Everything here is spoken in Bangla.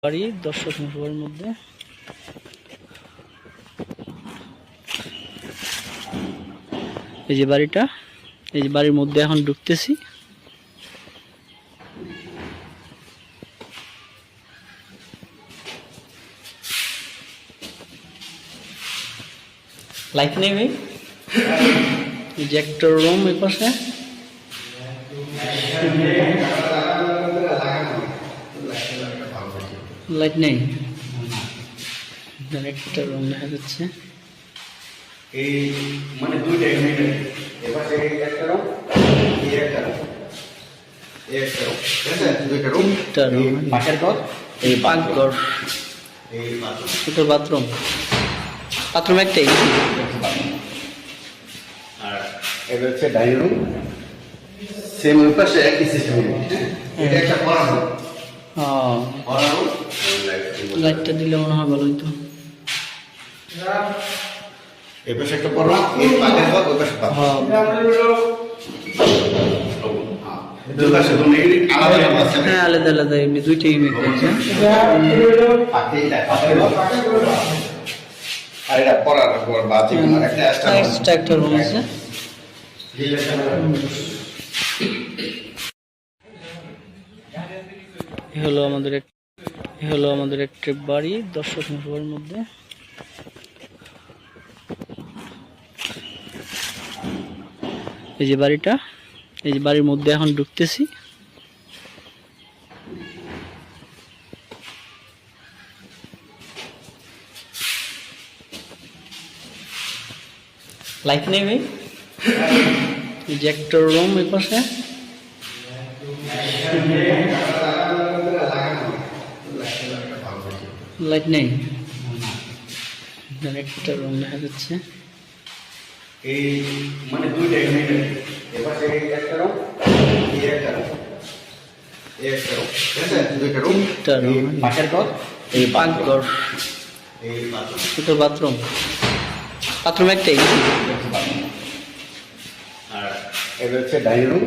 বাড়ি 10 শতাংশের মধ্যে। এই যে বাড়িটা, এই যে বাড়ির মধ্যে এখন ঢুকতেছি। লাইট নেই ভাই, এই যে একটা রুম এই পাশে, লাইট নেই, একটা রুম দেখা যাচ্ছে। এই মানে দুইটা ইউনিট এবারে এই একটা রুম এই একটা রুম এই একটা রুম ঠিক আছে দুইটা রুম একটা রুম, পাশের ঘর এই পাকঘর, এই বাথরুম ছোট বাথরুম, বাথরুম একটাই। আর এটা হচ্ছে ডাইনিং রুম, সেম ওই পাশে একই সিস্টেম। এটা একটা পড়া রুম, পড়া রুম। লাইটটা দিলে মনে হয় ভালো হইতো। এই পাশে একটা পড়া, এই পাশের ঘর ওই পাশে বাথরুম। দুই পাশে দুটো ইউনিট আলাদা আলাদা আছে। হ্যাঁ, আলাদা আলাদা এমনি দুইটা ইউনিট আছে। পাশে এটা পাশের ঘর আর এটা পড়া ঘর বাথরুম আর একটা এক্সট্রা একটা রুম আছে। এই হলো আমাদের একটা বাড়ি 10 শতাংশের মধ্যে। এই যে বাড়িটা, এই যে বাড়ির মধ্যে এখন ঢুকতেছি। লাইট নেই ভাই, এই যে একটা রুম এই পাশে, লাইট নেই, একটা রুম দেখা যাচ্ছে। এই মানে দুইটা ইউনিট এবারে এই একটা রুম এই একটা রুম এই একটা রুম ঠিক আছে দুইটা রুম একটা রুম, পাশের ঘর এই পাকঘর, এই বাথরুম। ছোট বাথরুম, বাথরুম একটাই। আর এটা হচ্ছে ডাইনিং রুম,